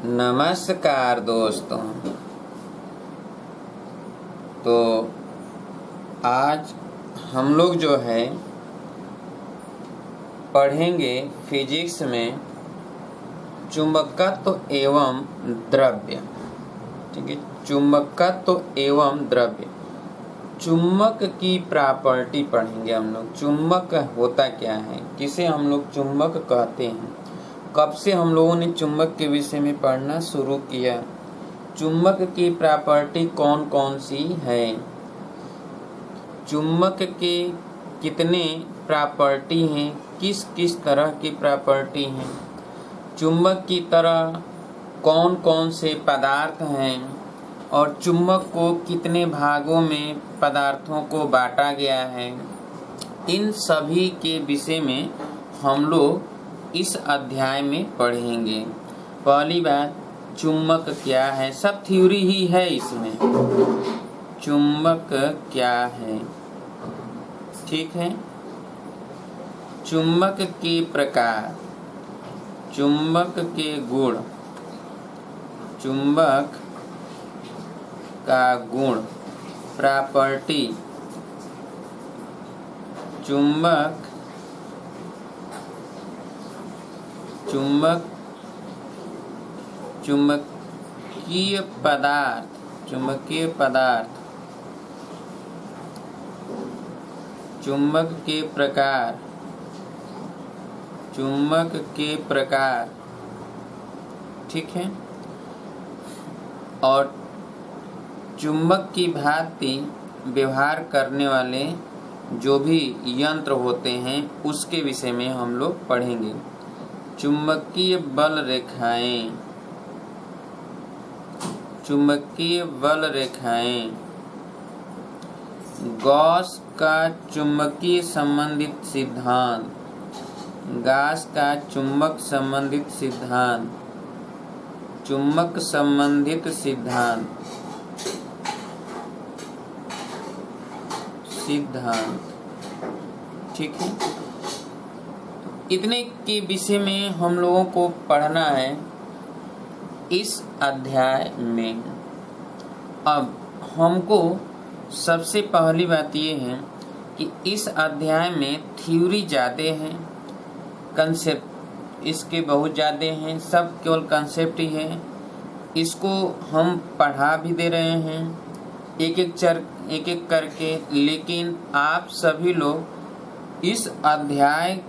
नमस्कार दोस्तों। तो आज हम लोग जो है पढ़ेंगे फिजिक्स में चुंबकत्व एवं द्रव्य। ठीक है, चुंबकत्व एवं द्रव्य। चुंबक की प्रॉपर्टी पढ़ेंगे हम लोग। चुंबक होता क्या है, किसे हम लोग चुंबक कहते हैं, कब से हम लोगों ने चुंबक के विषय में पढ़ना शुरू किया, चुंबक की प्रॉपर्टी कौन कौन सी है, चुंबक के कितने प्रॉपर्टी हैं, किस किस तरह की प्रॉपर्टी हैं, चुंबक की तरह कौन कौन से पदार्थ हैं और चुंबक को कितने भागों में पदार्थों को बांटा गया है। इन सभी के विषय में हम लोग इस अध्याय में पढ़ेंगे। पहली बात, चुंबक क्या है, सब थ्योरी ही है इसमें। चुंबक क्या है, ठीक है। चुंबक के प्रकार, चुंबक के गुण, चुंबक का गुण, प्रॉपर्टी, चुंबक चुंबकीय पदार्थ, चुंबकीय पदार्थ, चुंबक के प्रकार, चुंबक के प्रकार, ठीक है। और चुंबक की भांति व्यवहार करने वाले जो भी यंत्र होते हैं उसके विषय में हम लोग पढ़ेंगे। चुंबकीय बल रेखाएं, चुंबकीय बल रेखाएं, गॉस का चुंबकीय संबंधित सिद्धांत, गॉस का चुंबक संबंधित सिद्धांत, चुंबक संबंधित सिद्धांत, ठीक है। इतने के विषय में हम लोगों को पढ़ना है इस अध्याय में। अब हमको सबसे पहली बात ये है कि इस अध्याय में थ्योरी ज़्यादा है, कंसेप्ट इसके बहुत ज़्यादा हैं, सब केवल कंसेप्ट ही है। इसको हम पढ़ा भी दे रहे हैं एक एक करके, लेकिन आप सभी लोग इस अध्याय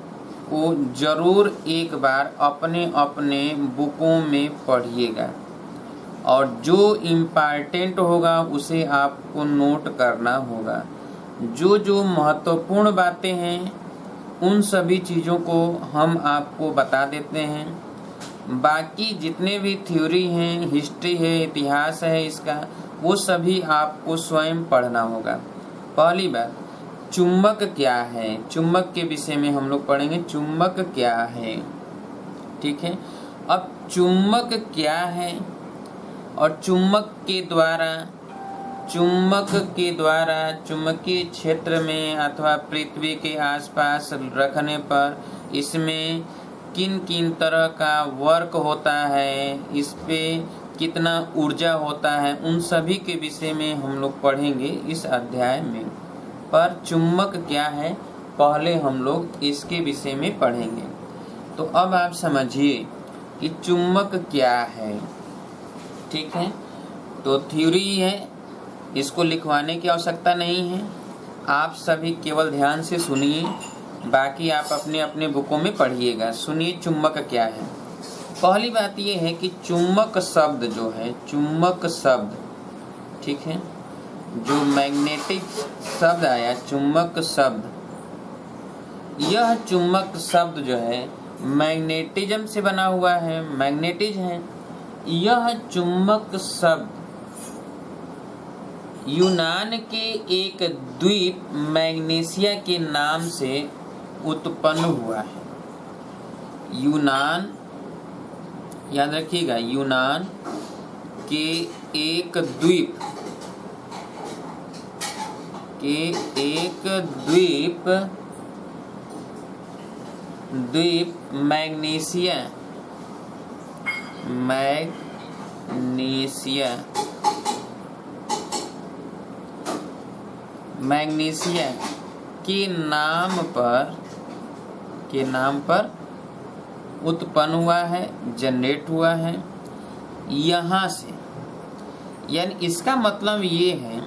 को जरूर एक बार अपने अपने बुकों में पढ़िएगा और जो इम्पॉर्टेंट होगा उसे आपको नोट करना होगा। जो जो महत्वपूर्ण बातें हैं उन सभी चीज़ों को हम आपको बता देते हैं। बाकी जितने भी थ्योरी हैं, हिस्ट्री है, इतिहास है इसका, वो सभी आपको स्वयं पढ़ना होगा। पहली बात, चुंबक क्या है, चुंबक के विषय में हम लोग पढ़ेंगे। चुंबक क्या है, ठीक है। अब चुंबक क्या है और चुंबक के द्वारा चुंबकीय क्षेत्र में अथवा पृथ्वी के आसपास रखने पर इसमें किन किन तरह का वर्क होता है, इस पे कितना ऊर्जा होता है, उन सभी के विषय में हम लोग पढ़ेंगे इस अध्याय में। पर चुंबक क्या है पहले हम लोग इसके विषय में पढ़ेंगे। तो अब आप समझिए कि चुंबक क्या है, ठीक है। तो थ्योरी है, इसको लिखवाने की आवश्यकता नहीं है, आप सभी केवल ध्यान से सुनिए, बाकी आप अपने अपने बुकों में पढ़िएगा। सुनिए चुंबक क्या है। पहली बात ये है कि चुंबक शब्द जो है, चुंबक शब्द, ठीक है, जो मैग्नेटिक शब्द आया, चुंबक शब्द, यह चुंबक शब्द जो है मैग्नेटिज्म से बना हुआ है, मैग्नेटिज्म है। यह चुंबक शब्द यूनान के एक द्वीप मैग्नेशिया के नाम से उत्पन्न हुआ है। यूनान, याद रखिएगा, यूनान के एक द्वीप द्वीप मैग्नीशिया के नाम पर उत्पन्न हुआ है, जनरेट हुआ है यहाँ से। यानी इसका मतलब ये है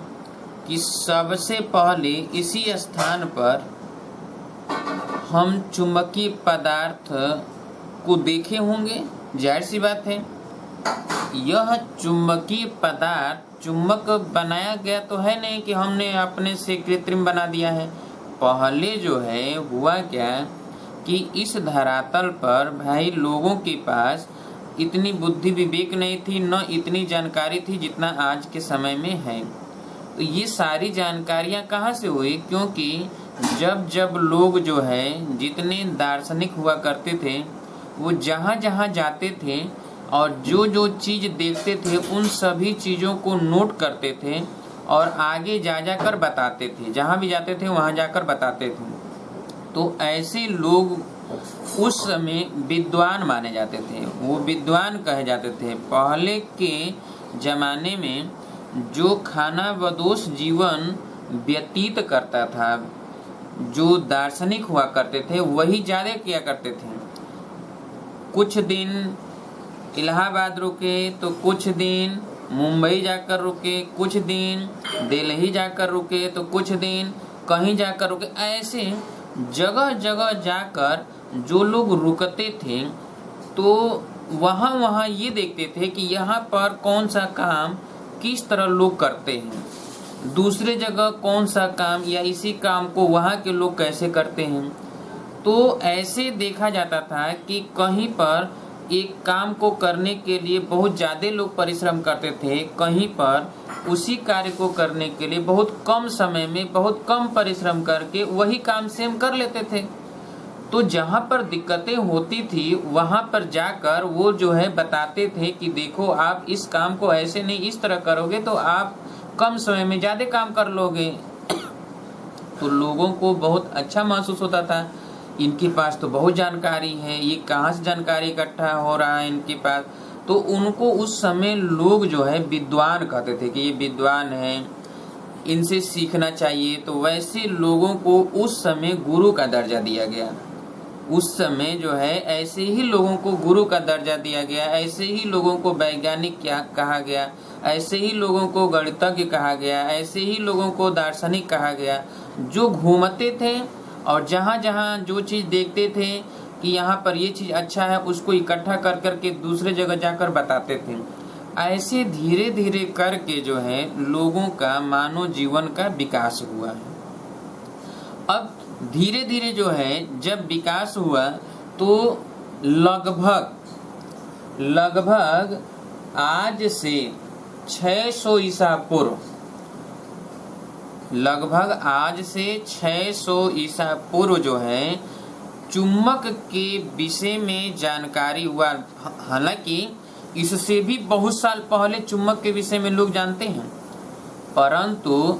कि सबसे पहले इसी स्थान पर हम चुंबकीय पदार्थ को देखे होंगे। जाहिर सी बात है, यह चुंबकीय पदार्थ चुंबक बनाया गया तो है नहीं कि हमने अपने से कृत्रिम बना दिया है। पहले जो है हुआ क्या कि इस धरातल पर भाई लोगों के पास इतनी बुद्धि विवेक नहीं थी, न इतनी जानकारी थी जितना आज के समय में है। तो ये सारी जानकारियां कहाँ से हुई? क्योंकि जब लोग जो है जितने दार्शनिक हुआ करते थे वो जहाँ जहाँ जाते थे और जो चीज़ देखते थे उन सभी चीज़ों को नोट करते थे और आगे जा कर बताते थे। जहाँ भी जाते थे वहाँ जाकर बताते थे। तो ऐसे लोग उस समय विद्वान माने जाते थे, वो विद्वान कहे जाते थे। पहले के ज़माने में जो खानाबदोश जीवन व्यतीत करता था, जो दार्शनिक हुआ करते थे वही ज़्यादा किया करते थे। कुछ दिन इलाहाबाद रुके तो कुछ दिन मुंबई जाकर रुके, कुछ दिन दिल्ली जाकर रुके तो कुछ दिन कहीं जाकर रुके। ऐसे जगह जगह जाकर जो लोग रुकते थे तो वहाँ ये देखते थे कि यहाँ पर कौन सा काम किस तरह लोग करते हैं, दूसरे जगह कौन सा काम या इसी काम को वहाँ के लोग कैसे करते हैं। तो ऐसे देखा जाता था कि कहीं पर एक काम को करने के लिए बहुत ज़्यादा लोग परिश्रम करते थे, कहीं पर उसी कार्य को करने के लिए बहुत कम समय में बहुत कम परिश्रम करके वही काम सेम कर लेते थे। तो जहाँ पर दिक्कतें होती थी वहाँ पर जाकर वो जो है बताते थे कि देखो आप इस काम को ऐसे नहीं इस तरह करोगे तो आप कम समय में ज़्यादा काम कर लोगे। तो लोगों को बहुत अच्छा महसूस होता था, इनके पास तो बहुत जानकारी है, ये कहाँ से जानकारी इकट्ठा हो रहा है इनके पास। तो उनको उस समय लोग जो है विद्वान कहते थे कि ये विद्वान है, इनसे सीखना चाहिए। तो वैसे लोगों को उस समय गुरु का दर्जा दिया गया। उस समय जो है ऐसे ही लोगों को गुरु का दर्जा दिया गया, ऐसे ही लोगों को वैज्ञानिक क्या कहा गया, ऐसे ही लोगों को गणितज्ञ कहा गया, ऐसे ही लोगों को दार्शनिक कहा गया, जो घूमते थे और जहाँ जहाँ जो चीज़ देखते थे कि यहाँ पर ये चीज़ अच्छा है उसको इकट्ठा कर करके दूसरे जगह जाकर बताते थे। ऐसे धीरे धीरे करके जो है लोगों का मानव जीवन का विकास हुआ है। अब धीरे धीरे जो है जब विकास हुआ तो लगभग आज से 600 ईसा पूर्व, लगभग आज से 600 ईसा पूर्व जो है चुंबक के विषय में जानकारी हुआ। हालांकि इससे भी बहुत साल पहले चुंबक के विषय में लोग जानते हैं, परंतु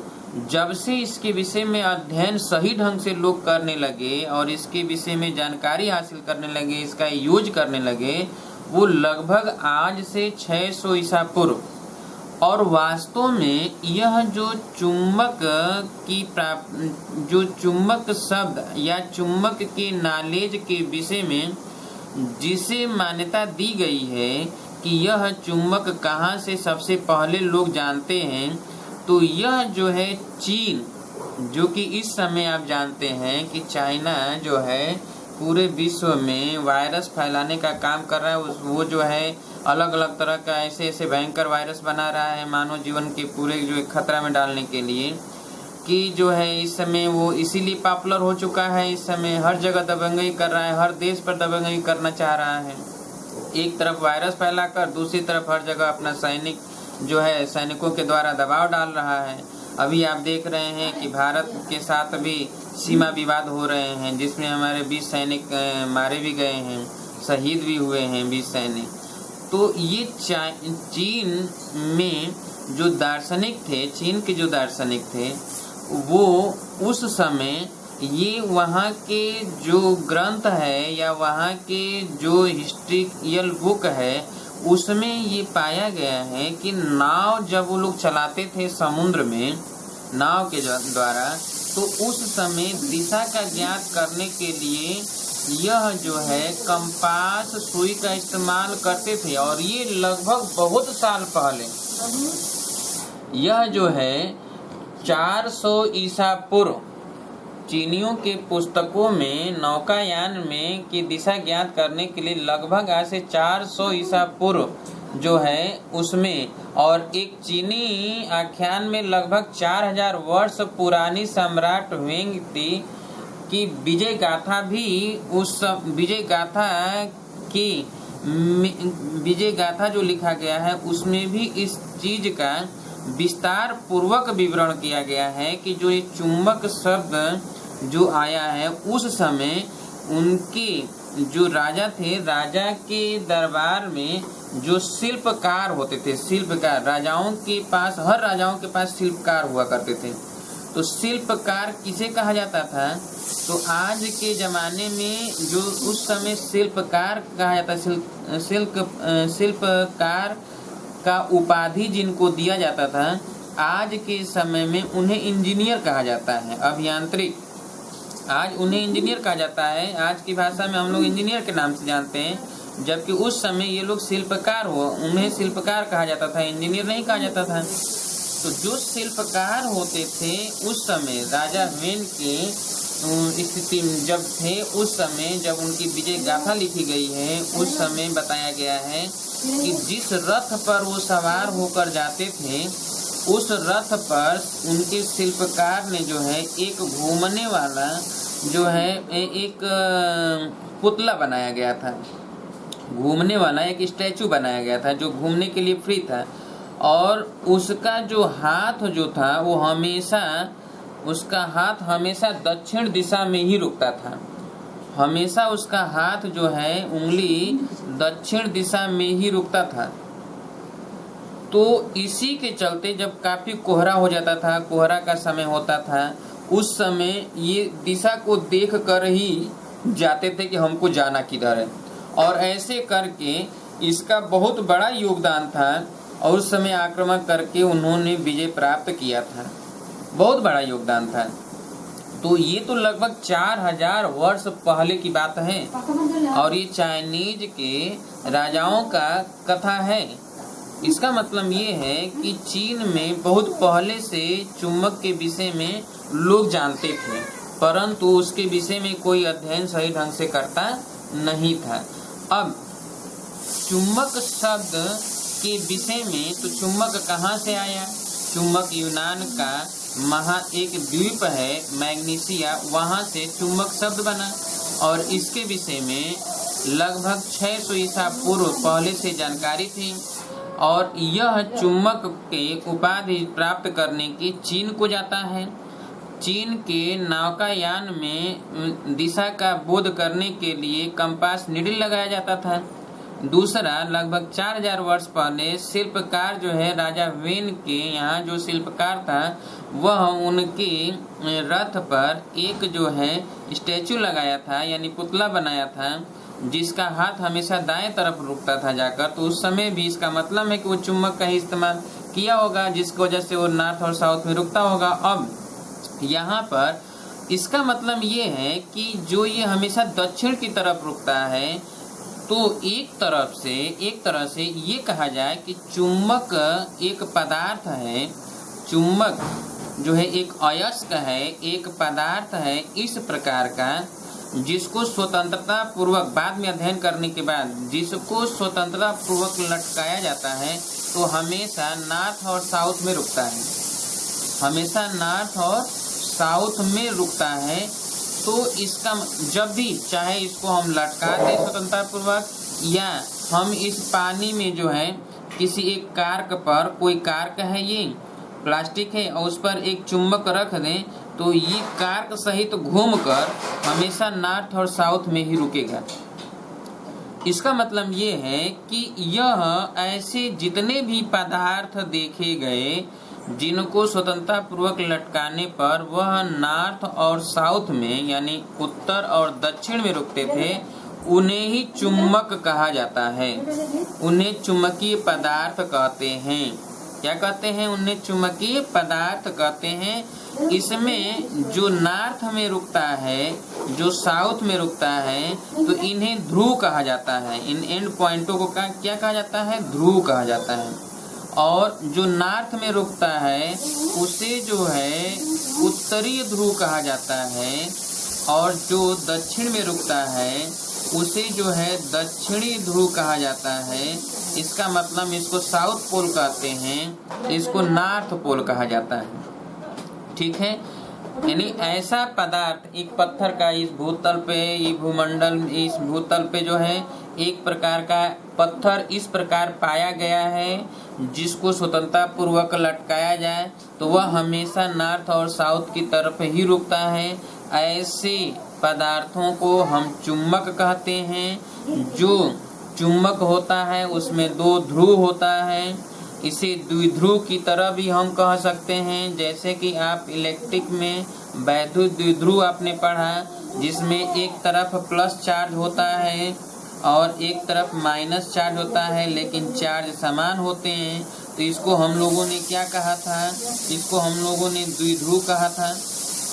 जब से इसके विषय में अध्ययन सही ढंग से लोग करने लगे और इसके विषय में जानकारी हासिल करने लगे, इसका यूज करने लगे, वो लगभग आज से 600 ईसा पूर्व। और वास्तव में यह जो चुंबक शब्द या चुंबक के नॉलेज के विषय में जिसे मान्यता दी गई है कि यह चुंबक कहाँ से सबसे पहले लोग जानते हैं, तो यह जो है चीन, जो कि इस समय आप जानते हैं कि चाइना जो है पूरे विश्व में वायरस फैलाने का काम कर रहा है। वो जो है अलग अलग तरह का ऐसे भयंकर वायरस बना रहा है मानव जीवन के पूरे जो खतरा में डालने के लिए, कि जो है इस समय वो इसीलिए पॉपुलर हो चुका है। इस समय हर जगह दबंगई कर रहा है, हर देश पर दबंगई करना चाह रहा है। एक तरफ वायरस फैलाकर दूसरी तरफ हर जगह अपना सैनिकों के द्वारा दबाव डाल रहा है। अभी आप देख रहे हैं कि भारत के साथ अभी सीमा विवाद हो रहे हैं, जिसमें हमारे 20 सैनिक मारे भी गए हैं, शहीद भी हुए हैं 20 सैनिक। तो ये चीन में जो दार्शनिक थे, चीन के जो दार्शनिक थे, वो उस समय ये वहाँ के जो ग्रंथ है या वहाँ के जो हिस्ट्रिकल बुक है उसमें ये पाया गया है कि नाव जब वो लोग चलाते थे समुद्र में नाव के द्वारा, तो उस समय दिशा का ज्ञात करने के लिए यह जो है कंपास सुई का इस्तेमाल करते थे। और ये लगभग बहुत साल पहले, यह जो है 400 ईसा पूर्व चीनियों के पुस्तकों में नौकायान में की दिशा ज्ञात करने के लिए लगभग आज से 400 ईसा पूर्व जो है उसमें, और एक चीनी आख्यान में लगभग 4000 वर्ष पुरानी सम्राट वेंग की विजय गाथा भी उस विजय गाथा जो लिखा गया है उसमें भी इस चीज का विस्तार पूर्वक विवरण किया गया है कि जो ये चुंबक शब्द जो आया है उस समय उनके जो राजा थे, राजा के दरबार में जो शिल्पकार होते थे, शिल्पकार राजाओं के पास, हर राजाओं के पास शिल्पकार हुआ करते थे। तो शिल्पकार किसे कहा जाता था? तो आज के जमाने में जो उस समय शिल्पकार कहा जाता, शिल्पकार का उपाधि जिनको दिया जाता था, आज के समय में उन्हें इंजीनियर कहा जाता है, अभियांत्रिक। आज उन्हें इंजीनियर कहा जाता है, आज की भाषा में हम लोग इंजीनियर के नाम से जानते हैं, जबकि उस समय ये लोग शिल्पकार उन्हें शिल्पकार कहा जाता था, इंजीनियर नहीं कहा जाता था। तो जो शिल्पकार होते थे उस समय राजा वेन के स्थिति जब थे, उस समय जब उनकी विजय गाथा लिखी गई है उस समय बताया गया है कि जिस रथ पर वो सवार होकर जाते थे उस रथ पर उनके शिल्पकार ने जो है एक घूमने वाला जो है एक पुतला बनाया गया था, घूमने वाला एक स्टैचू बनाया गया था जो घूमने के लिए फ्री था। और उसका जो हाथ जो था वो उसका हाथ हमेशा दक्षिण दिशा में ही रुकता था, हमेशा उसका हाथ जो है उंगली दक्षिण दिशा में ही रुकता था। तो इसी के चलते जब काफी कोहरा हो जाता था, कोहरा का समय होता था, उस समय ये दिशा को देख कर ही जाते थे कि हमको जाना किधर है, और ऐसे करके इसका बहुत बड़ा योगदान था और उस समय आक्रमण करके उन्होंने विजय प्राप्त किया था, बहुत बड़ा योगदान था। तो ये तो लगभग 4000 वर्ष पहले की बात है और ये चाइनीज के राजाओं का कथा है। इसका मतलब ये है कि चीन में बहुत पहले से चुंबक के विषय में लोग जानते थे, परंतु उसके विषय में कोई अध्ययन सही ढंग से करता नहीं था। अब चुंबक शब्द के विषय में, तो चुंबक कहाँ से आया? चुंबक यूनान का एक द्वीप है मैग्नीसिया, वहाँ से चुंबक शब्द बना और इसके विषय में लगभग 600 ईसा पूर्व पहले से जानकारी थी। और यह चुंबक के उपाधि प्राप्त करने की चीन को जाता है। चीन के नौकायान में दिशा का बोध करने के लिए कंपास निडल लगाया जाता था। दूसरा, लगभग 4000 वर्ष पहले शिल्पकार जो है राजा वेन के यहाँ जो शिल्पकार था वह उनके रथ पर एक जो है स्टैचू लगाया था, यानी पुतला बनाया था, जिसका हाथ हमेशा दाएं तरफ रुकता था जाकर। तो उस समय भी इसका मतलब है कि वो चुंबक का ही इस्तेमाल किया होगा, जिसकी वजह से वो नॉर्थ और साउथ में रुकता होगा। अब यहाँ पर इसका मतलब ये है कि जो ये हमेशा दक्षिण की तरफ रुकता है, तो एक तरह से ये कहा जाए कि चुंबक एक पदार्थ है, चुंबक जो है एक अयस्क है, एक पदार्थ है इस प्रकार का जिसको स्वतंत्रता पूर्वक, बाद में अध्ययन करने के बाद जिसको स्वतंत्रता पूर्वक लटकाया जाता है, तो हमेशा नॉर्थ और साउथ में रुकता है, हमेशा नॉर्थ और साउथ में रुकता है। तो इसका जब भी चाहे इसको हम लटका दें स्वतंत्रता पूर्वक, या हम इस पानी में जो है किसी एक कार्क पर, कोई कार्क है ये प्लास्टिक है और उस पर एक चुंबक रख दें, तो ये कार्क सहित घूमकर हमेशा नॉर्थ और साउथ में ही रुकेगा। इसका मतलब ये है कि यह ऐसे जितने भी पदार्थ देखे गए जिनको स्वतंत्रता पूर्वक लटकाने पर वह नॉर्थ और साउथ में यानी उत्तर और दक्षिण में रुकते थे, उन्हें ही चुम्बक कहा जाता है। उन्हें चुम्बकीय पदार्थ कहते हैं। क्या कहते हैं? उन्हें चुम्बकीय पदार्थ कहते हैं। इसमें जो नॉर्थ में रुकता है, जो साउथ में रुकता है, तो इन्हें ध्रुव कहा जाता है। इन एंड पॉइंटों को क्या कहा जाता है? ध्रुव कहा जाता है। और जो नॉर्थ में रुकता है उसे जो है उत्तरीय ध्रुव कहा जाता है, और जो दक्षिण में रुकता है उसे जो है दक्षिणी ध्रुव कहा जाता है। इसका मतलब इसको साउथ पोल कहते हैं, इसको नॉर्थ पोल कहा जाता है। ठीक है, यानी ऐसा पदार्थ एक पत्थर का इस भूतल पे, ये भूमंडल, इस भूतल पे जो है एक प्रकार का पत्थर इस प्रकार पाया गया है जिसको स्वतंत्रता पूर्वक लटकाया जाए तो वह हमेशा नॉर्थ और साउथ की तरफ ही रुकता है। ऐसे पदार्थों को हम चुम्बक कहते हैं। जो चुम्बक होता है उसमें दो ध्रुव होता है। इसे द्विध्रुव की तरह भी हम कह सकते हैं। जैसे कि आप इलेक्ट्रिक में वैद्युत द्विध्रुव आपने पढ़ा, जिसमें एक तरफ प्लस चार्ज होता है और एक तरफ माइनस चार्ज होता है, लेकिन चार्ज समान होते हैं। तो इसको हम लोगों ने क्या कहा था? इसको हम लोगों ने द्विध्रुव कहा था।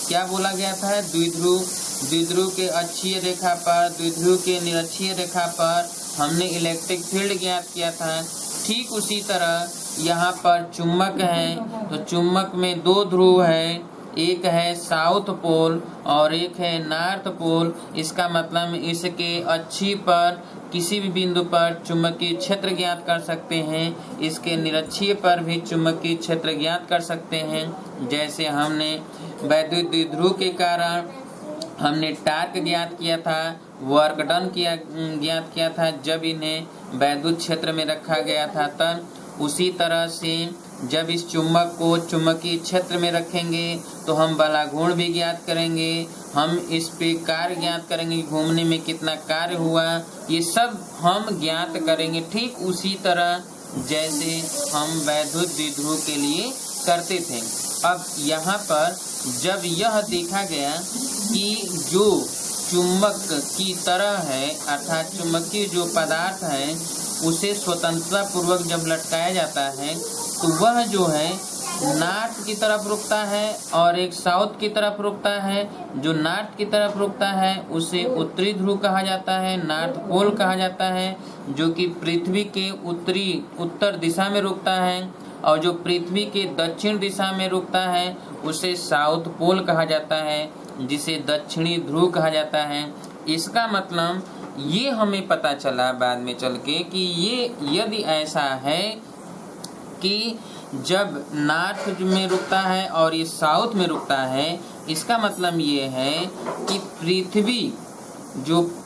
क्या बोला गया था? द्विध्रुव। द्विध्रुव के अक्षीय रेखा पर, द्विध्रुव के निरक्षीय रेखा पर हमने इलेक्ट्रिक फील्ड ज्ञात किया था। ठीक उसी तरह यहाँ पर चुम्बक है, तो चुम्बक में दो ध्रुव है, एक है साउथ पोल और एक है नॉर्थ पोल। इसका मतलब इसके अक्षीय पर किसी भी बिंदु पर चुंबकीय क्षेत्र ज्ञात कर सकते हैं। इसके निरक्षीय पर भी चुंबकीय क्षेत्र ज्ञात कर सकते हैं। जैसे हमने वैद्युत द्विध्रुव के कारण हमने टार्क ज्ञात किया था, वर्क डन ज्ञात किया था जब इन्हें वैद्युत क्षेत्र में रखा गया था तब। उसी तरह से जब इस चुम्बक को चुंबकीय क्षेत्र में रखेंगे तो हम बलाघूर्ण भी ज्ञात करेंगे। हम इस पे कार्य ज्ञात करेंगे, घूमने में कितना कार्य हुआ, ये सब हम ज्ञात करेंगे। ठीक उसी तरह जैसे हम वैद्युत द्विध्रुव के लिए करते थे। अब यहाँ पर जब यह देखा गया कि जो चुंबक की तरह है, अर्थात चुंबकीय जो पदार्थ है उसे स्वतंत्रता पूर्वक जब लटकाया जाता है तो वह जो है नॉर्थ की तरफ रुकता है और एक साउथ की तरफ रुकता है। जो नॉर्थ की तरफ रुकता है उसे उत्तरी ध्रुव कहा जाता है, नॉर्थ पोल कहा जाता है। जो कि पृथ्वी के उत्तर दिशा में रुकता है, और जो पृथ्वी के दक्षिण दिशा में रुकता है उसे साउथ पोल कहा जाता है, जिसे दक्षिणी ध्रुव कहा जाता है। इसका मतलब ये हमें पता चला बाद में चल के कि ये यदि ऐसा है कि जब नॉर्थ में रुकता है और ये साउथ में रुकता है, इसका मतलब ये है कि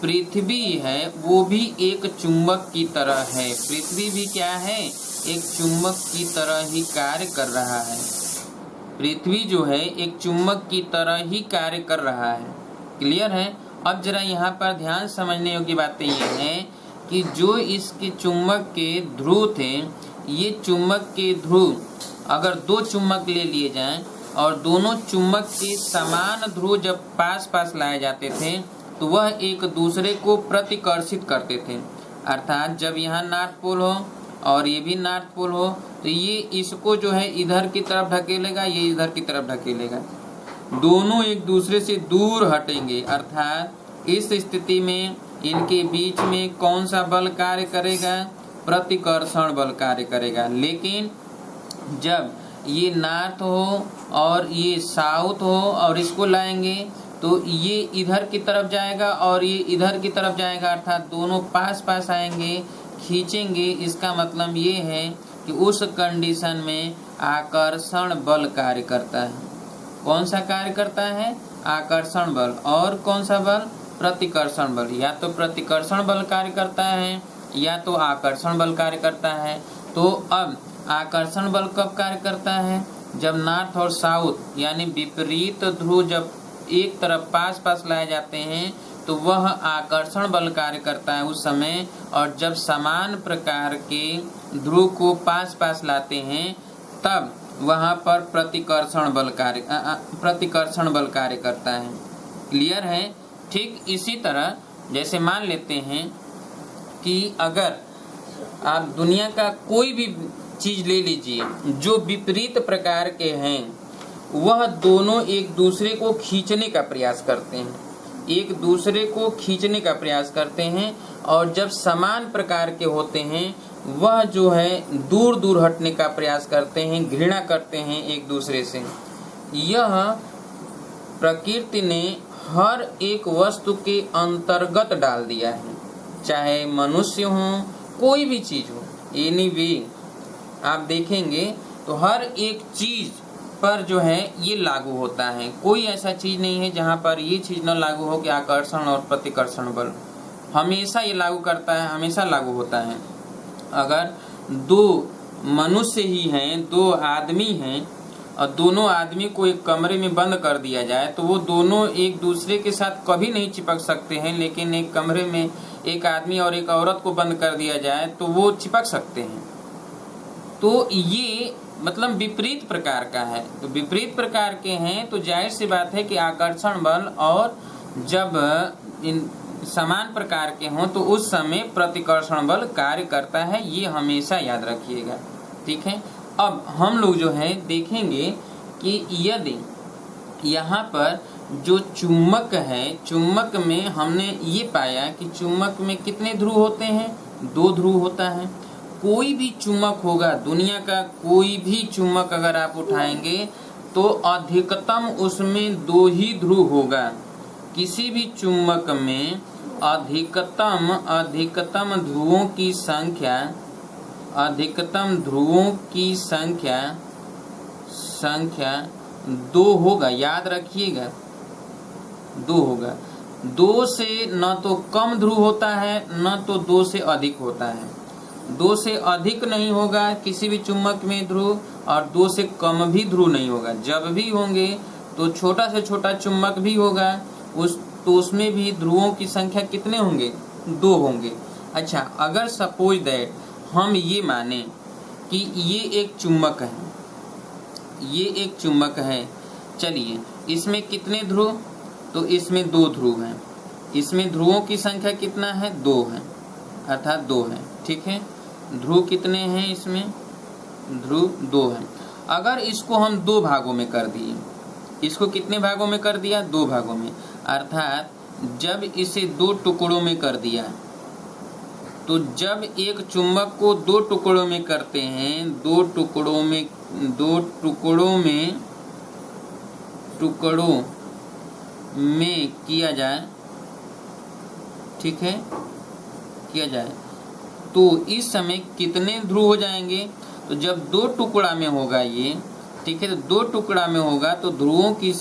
पृथ्वी है वो भी एक चुंबक की तरह है। पृथ्वी भी क्या है? एक चुंबक की तरह ही कार्य कर रहा है। पृथ्वी जो है एक चुंबक की तरह ही कार्य कर रहा है। क्लियर है? अब जरा यहाँ पर ध्यान समझने योग्य बातें ये हैं कि जो इसके चुंबक के ध्रुव थे, ये चुंबक के ध्रुव अगर दो चुंबक ले लिए जाएं और दोनों चुंबक के समान ध्रुव जब पास पास लाए जाते थे तो वह एक दूसरे को प्रतिकर्षित करते थे। अर्थात जब यहाँ नॉर्थ पोल हो और ये भी नॉर्थ पोल हो तो ये इसको जो है इधर की तरफ ढकेलेगा, ये इधर की तरफ ढकेलेगा। दोनों एक दूसरे से दूर हटेंगे। अर्थात इस स्थिति में इनके बीच में कौन सा बल कार्य करेगा? प्रतिकर्षण बल कार्य करेगा। लेकिन जब ये नॉर्थ हो और ये साउथ हो और इसको लाएंगे तो ये इधर की तरफ जाएगा और ये इधर की तरफ जाएगा, अर्थात दोनों पास पास आएंगे, खींचेंगे। इसका मतलब ये है कि उस कंडीशन में आकर्षण बल कार्य करता है। कौन सा कार्य करता है? आकर्षण बल। और कौन सा बल? प्रतिकर्षण बल। या तो प्रतिकर्षण बल कार्य करता है या तो आकर्षण बल कार्य करता है। तो अब आकर्षण बल कब कार्य करता है? जब नॉर्थ और साउथ यानी विपरीत ध्रुव जब एक तरफ पास पास लाए जाते हैं तो वह आकर्षण बल कार्य करता है उस समय। और जब समान प्रकार के ध्रुव को पास पास लाते हैं तब वहाँ पर प्रतिकर्षण बल कार्य करता है। क्लियर है? ठीक इसी तरह जैसे मान लेते हैं कि अगर आप दुनिया का कोई भी चीज ले लीजिए जो विपरीत प्रकार के हैं, वह दोनों एक दूसरे को खींचने का प्रयास करते हैं, एक दूसरे को खींचने का प्रयास करते हैं, और जब समान प्रकार के होते हैं वह जो है दूर दूर हटने का प्रयास करते हैं, घृणा करते हैं एक दूसरे से। यह प्रकृति ने हर एक वस्तु के अंतर्गत डाल दिया है, चाहे मनुष्य हो, कोई भी चीज हो। एनीवे आप देखेंगे तो हर एक चीज पर जो है ये लागू होता है। कोई ऐसा चीज नहीं है जहाँ पर ये चीज न लागू हो कि आकर्षण और प्रतिकर्षण बल हमेशा ये लागू करता है, हमेशा लागू होता है। अगर दो मनुष्य ही हैं, दो आदमी हैं, और दोनों आदमी को एक कमरे में बंद कर दिया जाए तो वो दोनों एक दूसरे के साथ कभी नहीं चिपक सकते हैं, लेकिन एक कमरे में एक आदमी और एक औरत को बंद कर दिया जाए तो वो चिपक सकते हैं। तो ये मतलब विपरीत प्रकार का है। तो विपरीत प्रकार के हैं तो जाहिर सी बात है कि आकर्षण बल और जब इन समान प्रकार के हों तो उस समय प्रतिकर्षण बल कार्य करता है। ये हमेशा याद रखिएगा, ठीक है। अब हम लोग जो है देखेंगे कि यदि यहाँ पर जो चुंबक है, चुंबक में हमने ये पाया कि चुंबक में कितने ध्रुव होते हैं? 2 ध्रुव होता है। कोई भी चुंबक होगा, दुनिया का कोई भी चुंबक अगर आप उठाएंगे तो अधिकतम उसमें 2 ही ध्रुव होगा। किसी भी चुंबक में अधिकतम ध्रुवों की संख्या, अधिकतम ध्रुवों की संख्या 2 होगा। याद रखिएगा 2 होगा। 2 से न तो कम ध्रुव होता है न तो 2 से अधिक होता है। 2 से अधिक नहीं होगा किसी भी चुंबक में ध्रुव, और 2 से कम भी ध्रुव नहीं होगा। जब भी होंगे तो छोटा से छोटा चुंबक भी होगा, उसमें भी ध्रुवों की संख्या कितने होंगे? 2 होंगे। अच्छा, अगर सपोज दैट हम ये माने कि ये एक चुंबक है, ये एक चुंबक है, चलिए इसमें कितने ध्रुव? तो इसमें 2 ध्रुव हैं। इसमें ध्रुवों की संख्या कितना है? 2 है, अर्थात 2 है, ठीक है। ध्रुव कितने हैं इसमें? ध्रुव 2 हैं। अगर इसको हम 2 भागों में कर दिए, इसको कितने भागों में कर दिया? 2 भागों में। अर्थात जब इसे 2 टुकड़ों में कर दिया, तो जब एक चुंबक को 2 टुकड़ों में करते हैं, 2 टुकड़ों में किया जाए, ठीक है, किया जाए तो इस समय कितने ध्रुव हो जाएंगे? तो जब 2 टुकड़ा में होगा ये, ठीक है, तो 2 टुकड़ा में होगा तो ध्रुवों की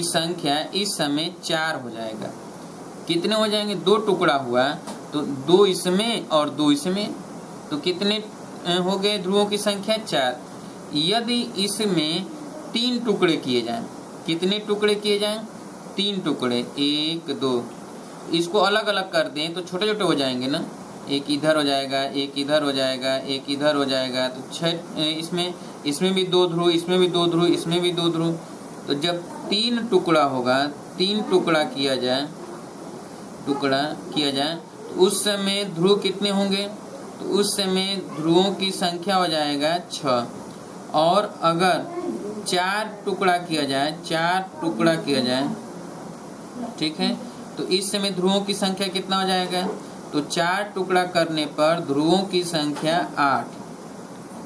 संख्या इस समय 4 हो जाएगा। कितने हो जाएंगे? 2 टुकड़ा हुआ तो 2 इसमें और 2 इसमें, तो कितने हो गए ध्रुवों की संख्या? 4। यदि इसमें 3 टुकड़े किए जाएं, कितने टुकड़े किए जाएं? 3 टुकड़े, 1 2, इसको अलग अलग कर दें तो छोटे छोटे हो जाएंगे ना। एक इधर हो जाएगा, एक इधर हो जाएगा, एक इधर हो जाएगा, तो 6 इसमें भी 2 ध्रुव, इसमें भी 2 ध्रुव, इसमें भी 2 ध्रुव। तो जब 3 टुकड़ा होगा, 3 टुकड़ा किया जाए, तो उस समय ध्रुव कितने होंगे? तो उस समय ध्रुवों की संख्या हो जाएगा 6। और अगर 4 टुकड़ा किया जाए, ठीक है, तो इस समय ध्रुवों की संख्या कितना हो जाएगा? तो 4 टुकड़ा करने पर ध्रुवों की संख्या 8,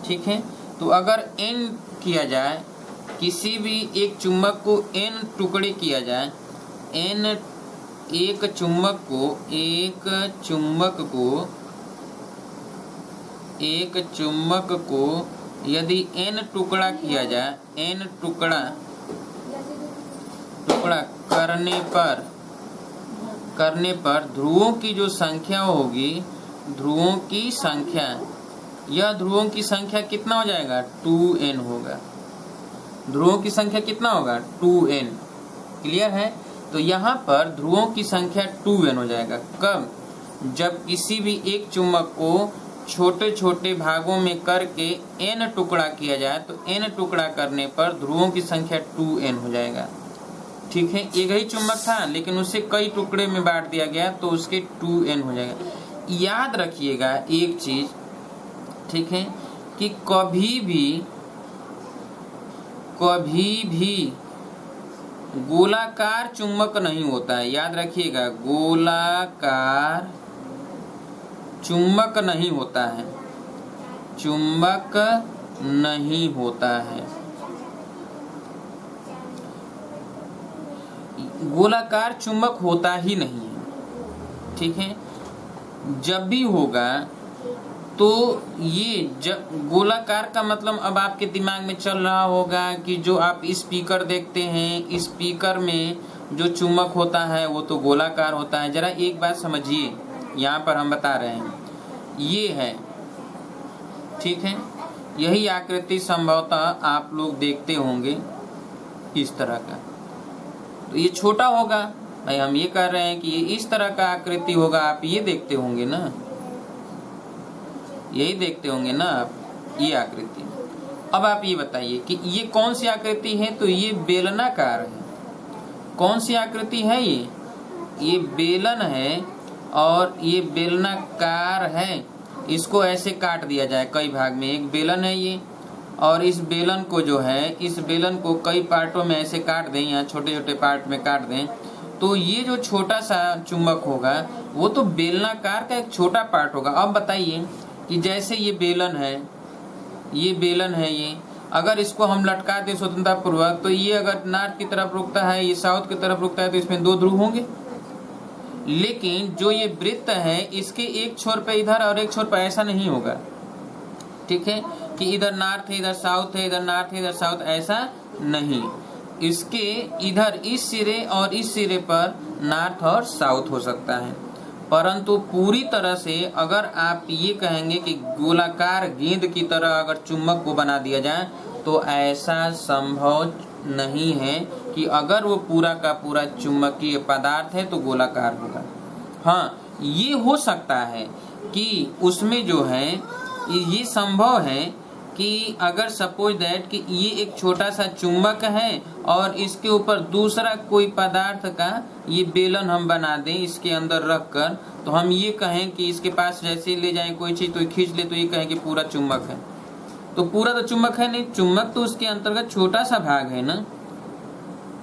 ठीक है। तो अगर n किया जाए, किसी भी एक चुंबक को n टुकड़े किया जाए, n एक चुंबक को यदि n टुकड़ा किया जाए, n टुकड़ा करने पर ध्रुवों की जो संख्या होगी, ध्रुवों की संख्या कितना हो जाएगा? 2n होगा। ध्रुवों की संख्या कितना होगा? 2n। क्लियर है? तो यहाँ पर ध्रुवों की संख्या 2n हो जाएगा। कब? जब किसी भी एक चुंबक को छोटे छोटे भागों में करके n टुकड़ा किया जाए तो n टुकड़ा करने पर ध्रुवों की संख्या 2n हो जाएगा। ठीक है, एक ही चुंबक था लेकिन उसे कई टुकड़े में बांट दिया गया तो उसके 2n हो जाएगा। याद रखिएगा एक चीज, ठीक है, कि कभी भी गोलाकार चुंबक नहीं होता है। याद रखिएगा, गोलाकार चुंबक नहीं होता है, चुंबक नहीं होता है। गोलाकार चुंबक होता ही नहीं है। ठीक है, जब भी होगा तो ये जब गोलाकार का मतलब अब आपके दिमाग में चल रहा होगा कि जो आप स्पीकर देखते हैं, स्पीकर में जो चुंबक होता है वो तो गोलाकार होता है। जरा एक बात समझिए, यहाँ पर हम बता रहे हैं ये है, ठीक है, यही आकृति संभवतः आप लोग देखते होंगे इस तरह का। तो ये छोटा होगा भाई, हम ये कह रहे हैं कि ये इस तरह का आकृति होगा, आप ये देखते होंगे ना, यही देखते होंगे ना आप, ये आकृति। अब आप ये बताइए कि ये कौन सी आकृति है, तो ये बेलनाकार है। कौन सी आकृति है ये बेलन है और ये बेलनाकार है। इसको ऐसे काट दिया जाए कई भाग में, एक बेलन है ये, और इस बेलन को जो है, इस बेलन को कई पार्टों में ऐसे काट दें, यहाँ छोटे छोटे पार्ट में काट दें, तो ये जो छोटा सा चुंबक होगा वो तो बेलनाकार का एक छोटा पार्ट होगा। अब बताइए कि जैसे ये बेलन है, ये बेलन है, ये अगर इसको हम लटका दें स्वतंत्रता पूर्वक, तो ये अगर नॉर्थ की तरफ रुकता है, ये साउथ की तरफ रुकता है, तो इसमें 2 ध्रुव होंगे। लेकिन जो ये वृत्त है, इसके एक छोर पे इधर और एक छोर पे ऐसा नहीं होगा। ठीक है, कि इधर नॉर्थ है, इधर साउथ है, इधर नॉर्थ है, इधर साउथ, ऐसा नहीं। इसके इधर इस सिरे और इस सिरे पर नॉर्थ और साउथ हो सकता है, परंतु पूरी तरह से अगर आप ये कहेंगे कि गोलाकार गेंद की तरह अगर चुंबक को बना दिया जाए तो ऐसा संभव नहीं है कि अगर वो पूरा का पूरा चुंबकीय पदार्थ है तो गोलाकार होगा। हाँ, ये हो सकता है कि उसमें जो है ये संभव है कि अगर सपोज दैट कि ये एक छोटा सा चुंबक है और इसके ऊपर दूसरा कोई पदार्थ का ये बेलन हम बना दें इसके अंदर रख कर, तो हम ये कहें कि इसके पास जैसे ले जाएं कोई चीज तो खींच ले, तो ये कहें कि पूरा चुंबक है। तो पूरा तो चुंबक है नहीं, चुंबक तो उसके अंतर्गत छोटा सा भाग है ना,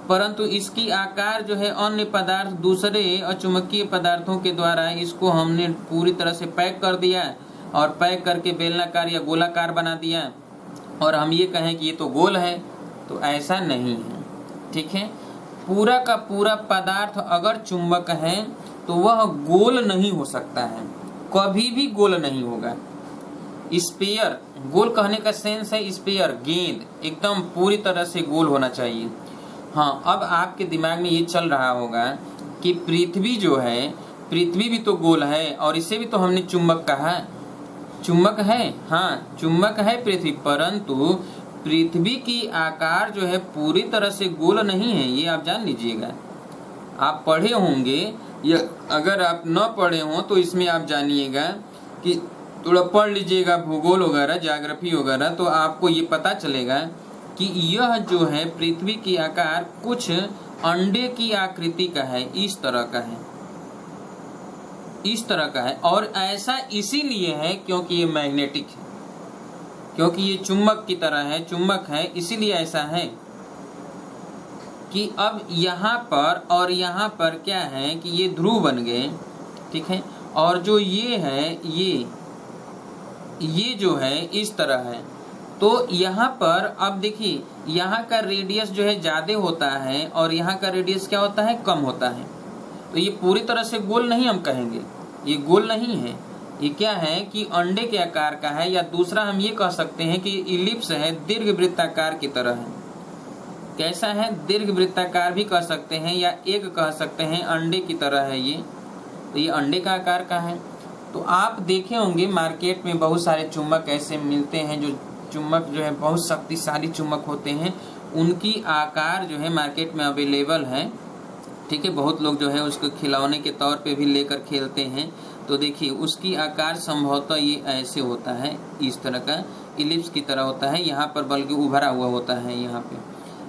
परंतु इसकी आकार जो है अन्य पदार्थ दूसरे अचुंबकीय पदार्थों के द्वारा इसको हमने पूरी तरह से पैक कर दिया और पैक करके बेलनाकार या गोलाकार बना दिया, और हम ये कहें कि ये तो गोल है, तो ऐसा नहीं है। ठीक है, पूरा का पूरा पदार्थ अगर चुंबक है तो वह गोल नहीं हो सकता है, कभी भी गोल नहीं होगा। स्फीयर, गोल कहने का सेंस है स्फीयर, गेंद एकदम पूरी तरह से गोल होना चाहिए। हाँ, अब आपके दिमाग में ये चल रहा होगा कि पृथ्वी जो है, पृथ्वी भी तो गोल है और इसे भी तो हमने चुंबक कहा। चुंबक है, हाँ चुंबक है पृथ्वी, परंतु पृथ्वी की आकार जो है पूरी तरह से गोल नहीं है, ये आप जान लीजिएगा। आप पढ़े होंगे या अगर आप न पढ़े हो तो इसमें आप जानिएगा कि थोड़ा पढ़ लीजिएगा भूगोल वगैरह, ज्योग्राफी वगैरह, तो आपको ये पता चलेगा कि यह जो है पृथ्वी की आकार कुछ अंडे की आकृति का है, इस तरह का है, इस तरह का है। और ऐसा इसीलिए है क्योंकि ये मैग्नेटिक है, क्योंकि ये चुंबक की तरह है, चुंबक है, इसीलिए ऐसा है कि अब यहाँ पर और यहाँ पर क्या है कि ये ध्रुव बन गए। ठीक है, और जो ये है ये जो है इस तरह है, तो यहाँ पर अब देखिए यहाँ का रेडियस जो है ज्यादा होता है और यहाँ का रेडियस क्या होता है, कम होता है। तो ये पूरी तरह से गोल नहीं हम कहेंगे, ये गोल नहीं है, ये क्या है कि अंडे के आकार का है, या दूसरा हम ये कह सकते हैं कि इलिप्स है, दीर्घवृत्ताकार की तरह है। कैसा है, दीर्घवृत्ताकार भी कह सकते हैं या एक कह सकते हैं, अंडे की तरह है ये, तो ये अंडे का आकार का है। तो आप देखे होंगे मार्केट में बहुत सारे चुंबक ऐसे मिलते हैं, जो चुंबक जो है बहुत शक्तिशाली चुंबक होते हैं, उनकी आकार जो है मार्केट में अवेलेबल है। ठीक है, बहुत लोग जो है उसको खिलौने के तौर पे भी लेकर खेलते हैं। तो देखिए उसकी आकार संभवतः ये ऐसे होता है, इस तरह का इलिप्स की तरह होता है। यहाँ पर बल्कि उभरा हुआ होता है,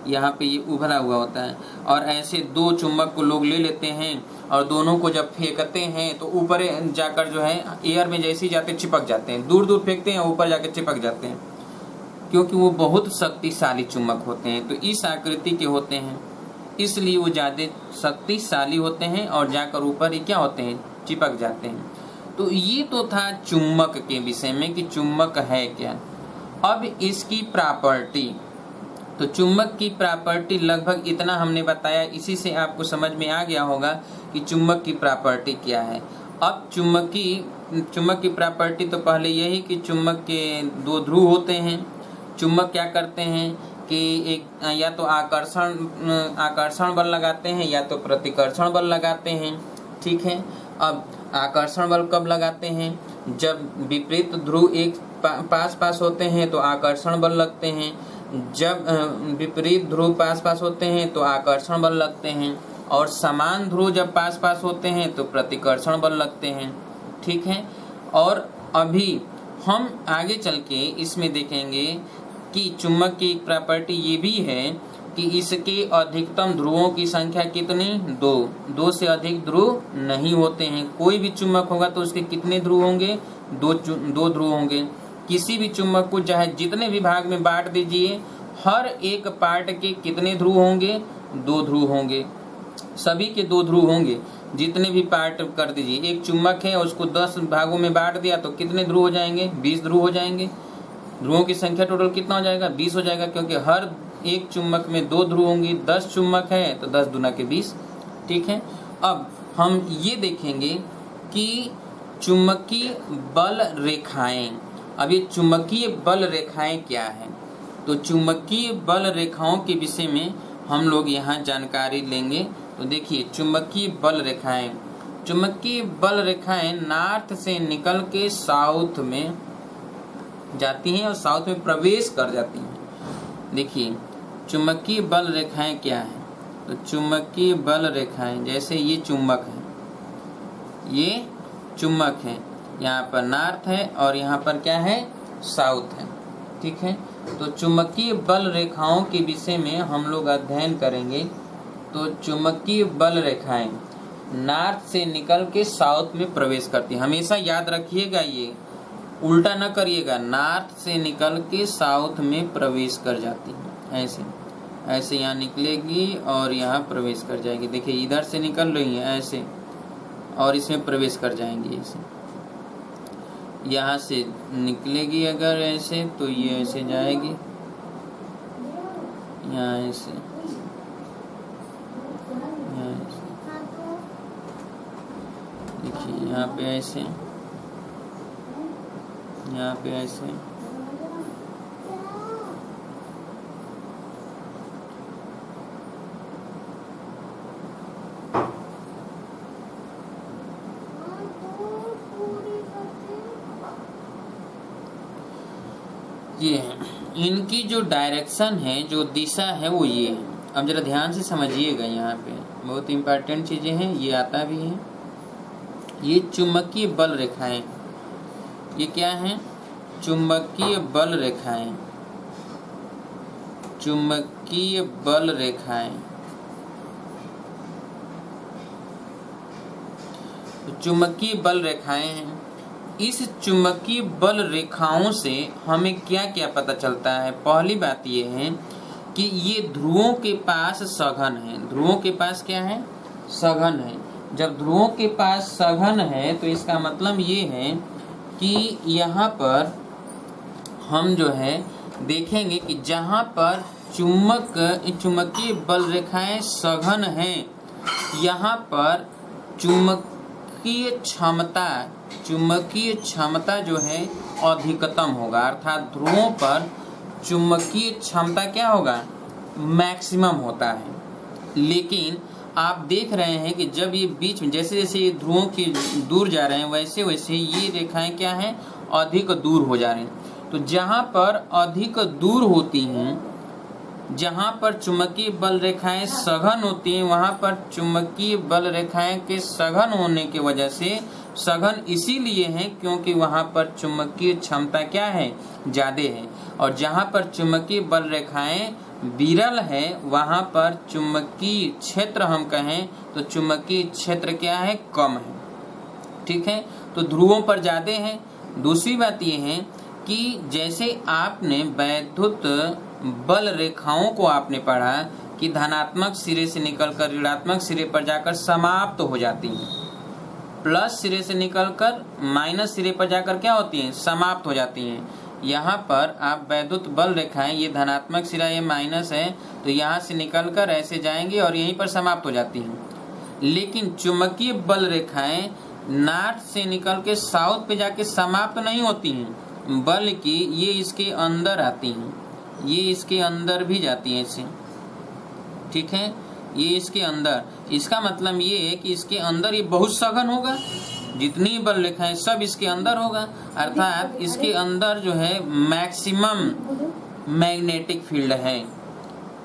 यहाँ पे ये उभरा हुआ होता है। और ऐसे दो चुंबक को लोग ले लेते हैं और दोनों को जब फेंकते हैं तो ऊपर जाकर जो है एयर में जैसे ही जाते चिपक जाते हैं, दूर दूर फेंकते हैं ऊपर जाकर चिपक जाते हैं, क्योंकि वो बहुत शक्तिशाली चुंबक होते हैं। तो इस आकृति के होते हैं, इसलिए वो ज़्यादा शक्तिशाली होते हैं और जाकर ऊपर ही क्या होते हैं, चिपक जाते हैं। तो ये तो था चुंबक के विषय में कि चुंबक है क्या। अब इसकी प्रॉपर्टी, तो चुंबक की प्रॉपर्टी लगभग इतना हमने बताया, इसी से आपको समझ में आ गया होगा कि चुंबक की प्रॉपर्टी क्या है। अब चुंबक की प्रॉपर्टी तो पहले यही कि चुंबक के दो ध्रुव होते हैं। चुंबक क्या करते हैं कि एक या तो आकर्षण बल लगाते हैं या तो प्रतिकर्षण बल लगाते हैं, ठीक है। अब आकर्षण बल कब लगाते हैं, जब विपरीत ध्रुव एक पास होते हैं तो आकर्षण बल लगते हैं, जब विपरीत ध्रुव पास होते हैं तो आकर्षण बल लगते हैं, और समान ध्रुव जब पास होते हैं तो प्रतिकर्षण बल लगते हैं, ठीक है। और अभी हम आगे चल के इसमें देखेंगे कि चुंबक की एक प्रॉपर्टी ये भी है कि इसके अधिकतम ध्रुवों की संख्या कितनी, दो से अधिक ध्रुव नहीं होते हैं। कोई भी चुंबक होगा तो उसके कितने ध्रुव होंगे, दो ध्रुव होंगे। किसी भी चुंबक को चाहे जितने भी भाग में बांट दीजिए, हर एक पार्ट के कितने ध्रुव होंगे, दो ध्रुव होंगे, सभी के दो ध्रुव होंगे। जितने भी पार्ट कर दीजिए, एक चुंबक है उसको 10 भागों में बांट दिया तो कितने ध्रुव हो जाएंगे, 20 ध्रुव हो जाएंगे। ध्रुवों की संख्या टोटल कितना हो जाएगा, 20 हो जाएगा, क्योंकि हर एक चुंबक में दो ध्रुव होंगे। 10 चुंबक है तो 10 दूना के 20, ठीक है। अब हम ये देखेंगे कि चुंबकीय बल रेखाएं, अब ये चुंबकीय बल रेखाएं क्या है। तो चुंबकीय बल रेखाओं के विषय में हम लोग यहाँ जानकारी लेंगे। तो देखिए चुंबकीय बल रेखाएं नॉर्थ से निकल के साउथ में जाती हैं और साउथ में प्रवेश कर जाती हैं। देखिए चुंबकीय बल रेखाएं क्या है। तो चुंबकीय बल रेखाएं, जैसे ये चुंबक है, ये चुंबक है, यहाँ पर नॉर्थ है और यहाँ पर क्या है, साउथ है, ठीक है। तो चुंबकीय बल रेखाओं के विषय में हम लोग अध्ययन करेंगे। तो चुंबकीय बल रेखाएं नॉर्थ से निकल के साउथ में प्रवेश करती है। हमेशा याद रखिएगा, ये उल्टा न करिएगा, नॉर्थ से निकल के साउथ में प्रवेश कर जाती है। ऐसे यहाँ निकलेगी और यहाँ प्रवेश कर जाएगी। देखिए इधर से निकल रही है ऐसे और इसमें प्रवेश कर जाएंगी। ऐसे यहाँ से निकलेगी अगर ऐसे तो ये ऐसे जाएगी, यहाँ ऐसे, देखिए यहाँ पे ऐसे, यहाँ पे ऐसे, ये है। इनकी जो डायरेक्शन है, जो दिशा है वो ये है। अब जरा ध्यान से समझिएगा, यहाँ पे बहुत इंपॉर्टेंट चीजें हैं, ये आता भी है। ये चुंबकीय बल रेखाएं, ये क्या है, चुंबकीय बल रेखाएं, चुंबकीय बल रेखाएं। चुंबकीय बल रेखाएं हैं। इस चुंबकीय बल रेखाओं से हमें क्या क्या पता चलता है। पहली बात ये है कि ये ध्रुवों के पास सघन है। ध्रुवों के पास क्या है, सघन है। जब ध्रुवों के पास सघन है तो इसका मतलब ये है कि यहाँ पर हम जो है देखेंगे कि जहाँ पर चुंबकीय बल रेखाएं सघन हैं, यहाँ पर चुंबकीय क्षमता जो है अधिकतम होगा, अर्थात ध्रुवों पर चुंबकीय क्षमता क्या होगा, मैक्सिमम होता है। लेकिन आप देख रहे हैं कि जब ये बीच में जैसे जैसे ये ध्रुवों की दूर जा रहे हैं वैसे वैसे ये रेखाएं क्या हैं, अधिक दूर हो जा रही हैं। तो जहाँ पर अधिक दूर होती हैं, जहाँ पर चुंबकीय बल रेखाएं सघन होती हैं, वहाँ पर चुंबकीय बल रेखाएं के सघन होने की वजह से सघन इसीलिए है क्योंकि वहां पर चुंबकीय क्षमता क्या है, ज्यादा है। और जहां पर चुंबकीय बल रेखाएं विरल है वहां पर चुंबकीय क्षेत्र हम कहें तो चुंबकीय क्षेत्र क्या है, कम है। ठीक है, तो ध्रुवों पर ज्यादा है। दूसरी बात यह है कि जैसे आपने वैद्युत बल रेखाओं को आपने पढ़ा कि धनात्मक सिरे से निकलकर ऋणात्मक सिरे पर जाकर समाप्त हो जाती हैं, प्लस सिरे से निकलकर माइनस सिरे पर जाकर क्या होती हैं, समाप्त हो जाती हैं। यहाँ पर आप वैद्युत बल रेखाएं, ये धनात्मक सिरा ये माइनस है, तो यहाँ से निकलकर ऐसे जाएंगे और यहीं पर समाप्त हो जाती हैं। लेकिन चुंबकीय बल रेखाएं नॉर्थ से निकल के साउथ पे जाके समाप्त नहीं होती हैं, बल्कि ये इसके अंदर आती हैं, ये इसके अंदर भी जाती हैं ऐसे। ठीक है, ये इसके अंदर, इसका मतलब ये है कि इसके अंदर ये बहुत सघन होगा, जितनी बल रेखाएं सब इसके अंदर होगा, अर्थात इसके अंदर जो है मैक्सिमम मैग्नेटिक फील्ड है,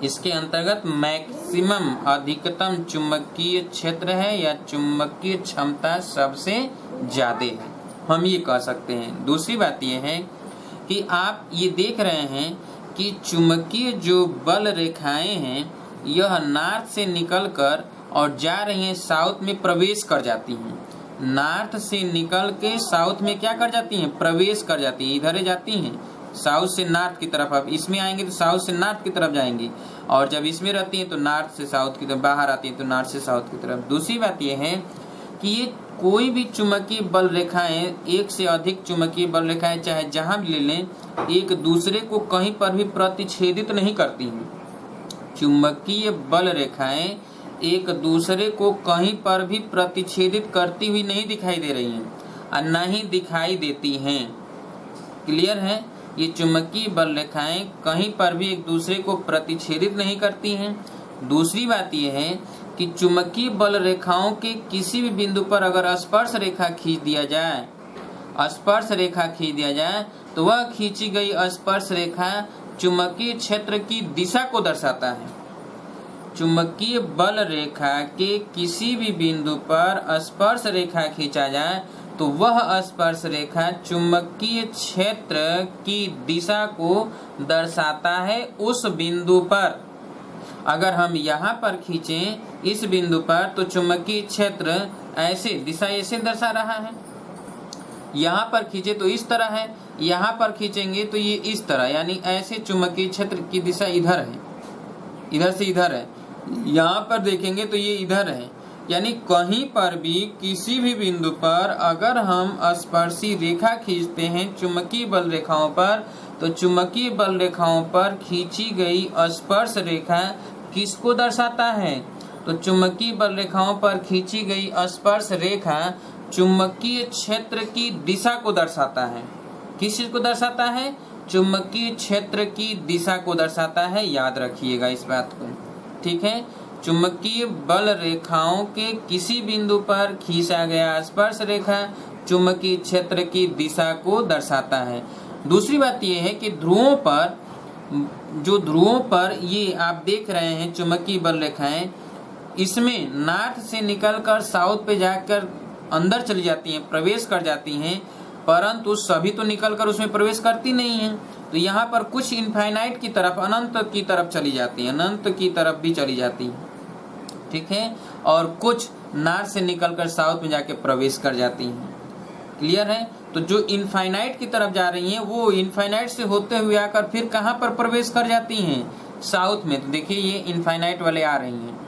इसके अंतर्गत मैक्सिमम अधिकतम चुंबकीय क्षेत्र है या चुंबकीय क्षमता सबसे ज्यादा है, हम ये कह सकते हैं। दूसरी बात ये है कि आप ये देख रहे हैं कि चुंबकीय जो बल रेखाएं हैं यह नॉर्थ से निकलकर और जा रही हैं साउथ में प्रवेश कर जाती हैं। नॉर्थ से निकल के साउथ में क्या कर जाती हैं, प्रवेश कर जाती हैं, इधर जाती हैं साउथ से नॉर्थ की तरफ। अब इसमें आएंगे तो साउथ से नॉर्थ की तरफ जाएंगी, और जब इसमें रहती हैं तो नॉर्थ से साउथ की तरफ, बाहर आती हैं तो नॉर्थ से साउथ की तरफ। दूसरी बात यह है कि ये कोई भी चुंबकीय बल रेखाएं, एक से अधिक चुंबकीय बल रेखाएं चाहे जहां भी ले लें, एक दूसरे को कहीं पर भी प्रतिच्छेदित नहीं करती हैं। चुंबकीय बल रेखाएं एक दूसरे को कहीं पर भी प्रतिच्छेदित करती हुई नहीं दिखाई दे रही हैं और न ही दिखाई देती हैं। क्लियर है, ये चुंबकीय बल रेखाएं कहीं पर भी एक दूसरे को प्रतिच्छेदित नहीं करती हैं। दूसरी बात यह है कि चुंबकीय बल रेखाओं के किसी भी बिंदु पर अगर स्पर्श रेखा खींच दिया जाए, स्पर्श रेखा खींच दिया जाए तो वह खींची गई स्पर्श रेखा चुंबकीय क्षेत्र की दिशा को दर्शाता है। चुंबकीय बल रेखा के किसी भी बिंदु पर स्पर्श रेखा खींचा जाए तो वह स्पर्श रेखा चुंबकीय क्षेत्र की दिशा को दर्शाता है उस बिंदु पर। अगर हम यहाँ पर खींचें इस बिंदु पर तो चुंबकीय क्षेत्र ऐसे दिशा ऐसे दर्शा रहा है, यहाँ पर खींचे तो इस तरह है, यहाँ पर खींचेंगे तो ये इस तरह, यानी ऐसे चुंबकीय क्षेत्र की दिशा इधर है, इधर से इधर है। यहाँ पर देखेंगे तो ये इधर है, यानी कहीं पर भी किसी भी बिंदु पर अगर हम स्पर्शी रेखा खींचते हैं चुंबकीय बल रेखाओं पर, तो चुंबकीय बल रेखाओं पर खींची गई स्पर्श रेखा किसको दर्शाता है, तो चुंबकीय बल रेखाओं पर खींची गई स्पर्श रेखा चुंबकीय क्षेत्र की दिशा को दर्शाता है। किस चीज को दर्शाता है, चुंबकीय क्षेत्र की दिशा को दर्शाता है, याद रखिएगा इस बात को। ठीक है, चुंबकीय बल रेखाओं के किसी बिंदु पर खींचा गया स्पर्श रेखा चुंबकीय क्षेत्र की दिशा को दर्शाता है। दूसरी बात यह है कि ध्रुवों पर, जो ध्रुवों पर ये आप देख रहे हैं चुंबकीय बल रेखाएं, इसमें नॉर्थ से निकलकर साउथ पे जाकर अंदर चली जाती हैं, प्रवेश कर जाती हैं, परंतु सभी तो निकलकर उसमें प्रवेश करती नहीं हैं। तो यहाँ पर कुछ इनफाइनाइट की तरफ, अनंत की तरफ चली जाती हैं, अनंत की तरफ भी चली जाती हैं। ठीक है, और कुछ नॉर्थ से निकलकर साउथ में जाके प्रवेश कर जाती हैं। क्लियर है, तो जो इनफाइनाइट की तरफ जा रही हैं वो इनफाइनाइट से होते हुए आकर फिर कहाँ पर प्रवेश कर जाती हैं, साउथ में। तो देखिए ये इनफाइनाइट वाले आ रही हैं,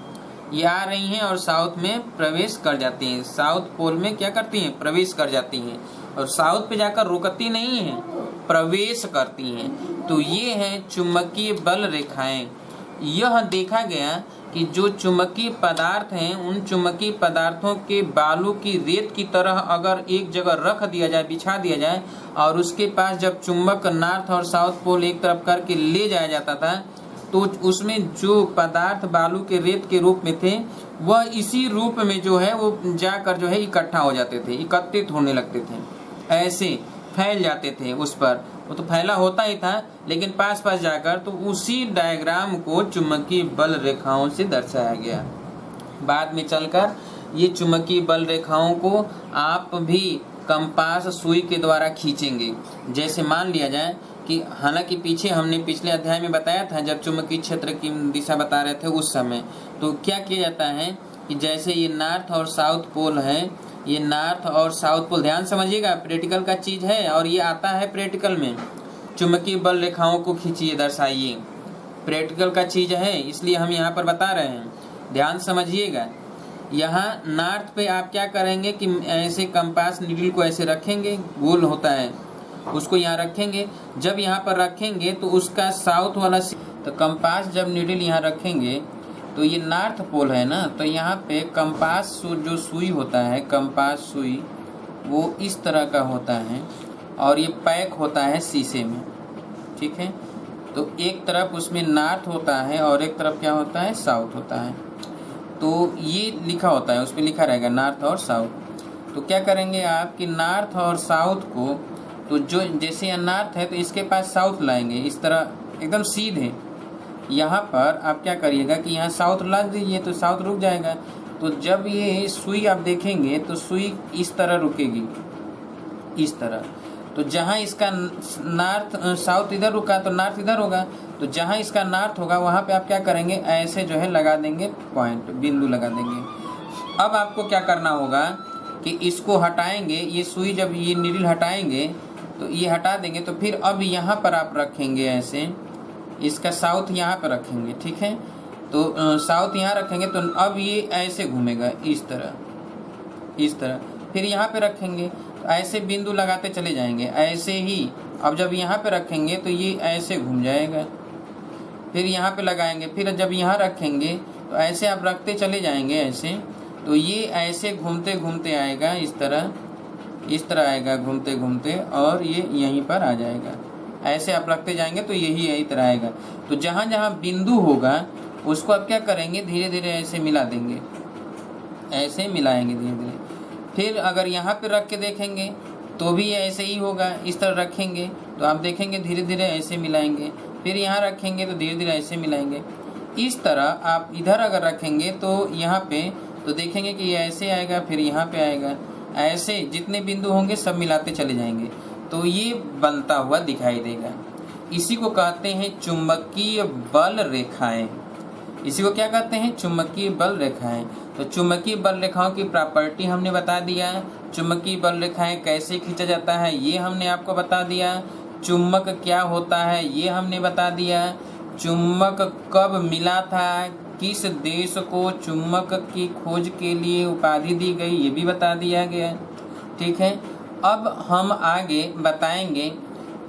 ये आ रही हैं और साउथ में प्रवेश कर जाती हैं, साउथ पोल में क्या करती हैं, प्रवेश कर जाती हैं, और साउथ पे जाकर रुकती नहीं हैं, प्रवेश करती हैं। तो ये है चुंबकीय बल रेखाएं। यह देखा गया कि जो चुंबकीय पदार्थ हैं उन चुंबकीय पदार्थों के बालू की रेत की तरह अगर एक जगह रख दिया जाए, बिछा दिया जाए, और उसके पास जब चुंबक नॉर्थ और साउथ पोल एक तरफ करके ले जाया जाता था तो उसमें जो पदार्थ बालू के रेत के रूप में थे वह इसी रूप में जो है वो जाकर जो है इकट्ठा हो जाते थे, एकत्रित होने लगते थे, ऐसे फैल जाते थे उस पर। वो तो फैला होता ही था लेकिन पास पास जाकर, तो उसी डायग्राम को चुंबकीय बल रेखाओं से दर्शाया गया। बाद में चलकर ये चुंबकीय बल रेखाओं को आप भी कंपास सुई के द्वारा खींचेंगे। जैसे मान लिया जाए कि हालांकि पीछे हमने पिछले अध्याय में बताया था जब चुंबकीय क्षेत्र की दिशा बता रहे थे उस समय, तो क्या किया जाता है कि जैसे ये नॉर्थ और साउथ पोल है, ये नॉर्थ और साउथ पोल, ध्यान समझिएगा प्रैक्टिकल का चीज है और ये आता है प्रैक्टिकल में। चुंबकीय बल रेखाओं को खींचिए, दर्शाइए, प्रैक्टिकल का चीज है इसलिए हम यहाँ पर बता रहे हैं, ध्यान समझिएगा। यहाँ नॉर्थ पे आप क्या करेंगे कि ऐसे कंपास नीडल को ऐसे रखेंगे, गोल होता है उसको यहाँ रखेंगे। जब यहाँ पर रखेंगे तो उसका साउथ वाला, तो कंपास जब नीडल यहाँ रखेंगे तो ये नॉर्थ पोल है ना, तो यहाँ पे कंपास जो सुई होता है, कंपास सुई वो इस तरह का होता है और ये पैक होता है शीशे में, ठीक है। तो एक तरफ उसमें नॉर्थ होता है और एक तरफ क्या होता है, साउथ होता है। तो ये लिखा होता है, उस पर लिखा रहेगा नॉर्थ और साउथ। तो क्या करेंगे आप कि नॉर्थ और साउथ को, तो जो जैसे यहाँ नॉर्थ है तो इसके पास साउथ लाएंगे, इस तरह एकदम सीधे। यहाँ पर आप क्या करिएगा कि यहाँ साउथ ला दीजिए तो साउथ रुक जाएगा। तो जब ये सुई आप देखेंगे तो सुई इस तरह रुकेगी, इस तरह। तो जहाँ इसका नॉर्थ साउथ इधर रुका तो नॉर्थ इधर होगा, तो जहाँ इसका नॉर्थ होगा वहाँ पे आप क्या करेंगे, ऐसे जो है लगा देंगे, पॉइंट बिंदु लगा देंगे। अब आपको क्या करना होगा कि इसको हटाएंगे, ये सुई जब ये नीडल हटाएंगे तो ये हटा देंगे, तो फिर अब यहाँ पर आप रखेंगे ऐसे, इसका साउथ यहाँ पर रखेंगे, ठीक है। तो साउथ यहाँ रखेंगे तो अब ये ऐसे घूमेगा इस तरह, इस तरह। फिर यहाँ पे रखेंगे तो ऐसे बिंदु लगाते चले जाएंगे, ऐसे ही। अब जब यहाँ पे रखेंगे तो ये ऐसे घूम जाएगा, फिर यहाँ पे लगाएंगे, फिर जब यहाँ रखेंगे तो ऐसे आप रखते चले जाएंगे ऐसे, तो ये ऐसे घूमते घूमते आएगा, इस तरह आएगा घूमते घूमते और ये यहीं पर आ जाएगा। ऐसे आप रखते जाएंगे तो यही तरह आएगा। तो जहाँ जहाँ बिंदु होगा उसको आप क्या करेंगे, धीरे धीरे ऐसे मिला देंगे, ऐसे मिलाएंगे धीरे धीरे। फिर अगर यहाँ पे रख के देखेंगे तो भी ऐसे ही होगा, इस तरह रखेंगे तो आप देखेंगे धीरे धीरे ऐसे मिलाएंगे। फिर यहाँ रखेंगे तो धीरे धीरे ऐसे मिलाएंगे। इस तरह आप इधर अगर रखेंगे तो यहाँ पे तो देखेंगे कि ये ऐसे आएगा, फिर यहाँ पे आएगा, ऐसे जितने बिंदु होंगे सब मिलाते चले जाएंगे, तो ये बनता हुआ दिखाई देगा। इसी को कहते हैं चुंबकीय बल रेखाएं। इसी को क्या कहते हैं, चुंबकीय बल रेखाएं। तो चुंबकीय बल रेखाओं की प्रॉपर्टी हमने बता दिया, चुंबकीय बल रेखाएं कैसे खींचा जाता है ये हमने आपको बता दिया, चुंबक क्या होता है ये हमने बता दिया, चुंबक कब मिला था, किस देश को चुंबक की खोज के लिए उपाधि दी गई ये भी बता दिया गया, ठीक है। अब हम आगे बताएंगे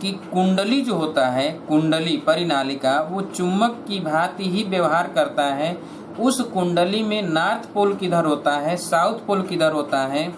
कि कुंडली जो होता है, कुंडली परिनालिका, वो चुंबक की भांति ही व्यवहार करता है। उस कुंडली में नॉर्थ पोल किधर होता है, साउथ पोल किधर होता है,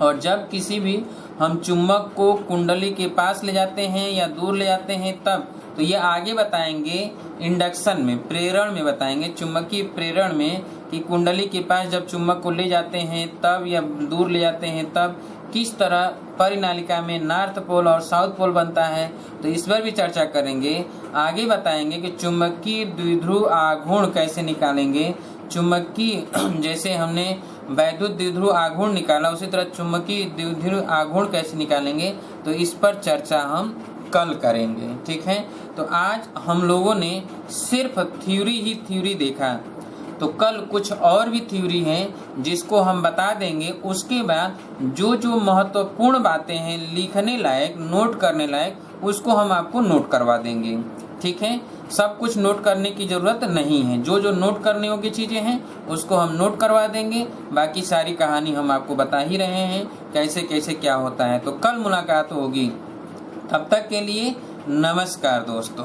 और जब किसी भी हम चुंबक को कुंडली के पास ले जाते हैं या दूर ले जाते हैं तब, तो ये आगे बताएंगे इंडक्शन में, प्रेरण में बताएंगे, चुंबकीय प्रेरण में, कि कुंडली के पास जब चुंबक को ले जाते हैं तब या दूर ले जाते हैं तब किस तरह परिनालिका में नॉर्थ पोल और साउथ पोल बनता है, तो इस पर भी चर्चा करेंगे। आगे बताएंगे कि चुंबकीय द्विध्रुव आघूर्ण कैसे निकालेंगे, चुंबकीय जैसे हमने वैद्युत द्विध्रुव आघूर्ण निकाला उसी तरह चुंबकीय द्विध्रुव आघूर्ण कैसे निकालेंगे, तो इस पर चर्चा हम कल करेंगे, ठीक है। तो आज हम लोगों ने सिर्फ थ्योरी ही थ्योरी देखा, तो कल कुछ और भी थ्योरी हैं जिसको हम बता देंगे। उसके बाद जो जो महत्वपूर्ण बातें हैं लिखने लायक, नोट करने लायक, उसको हम आपको नोट करवा देंगे, ठीक है। सब कुछ नोट करने की ज़रूरत नहीं है, जो जो नोट करने योग्य चीज़ें हैं उसको हम नोट करवा देंगे, बाकी सारी कहानी हम आपको बता ही रहे हैं कैसे कैसे क्या होता है। तो कल मुलाकात होगी, तब तक के लिए नमस्कार दोस्तों।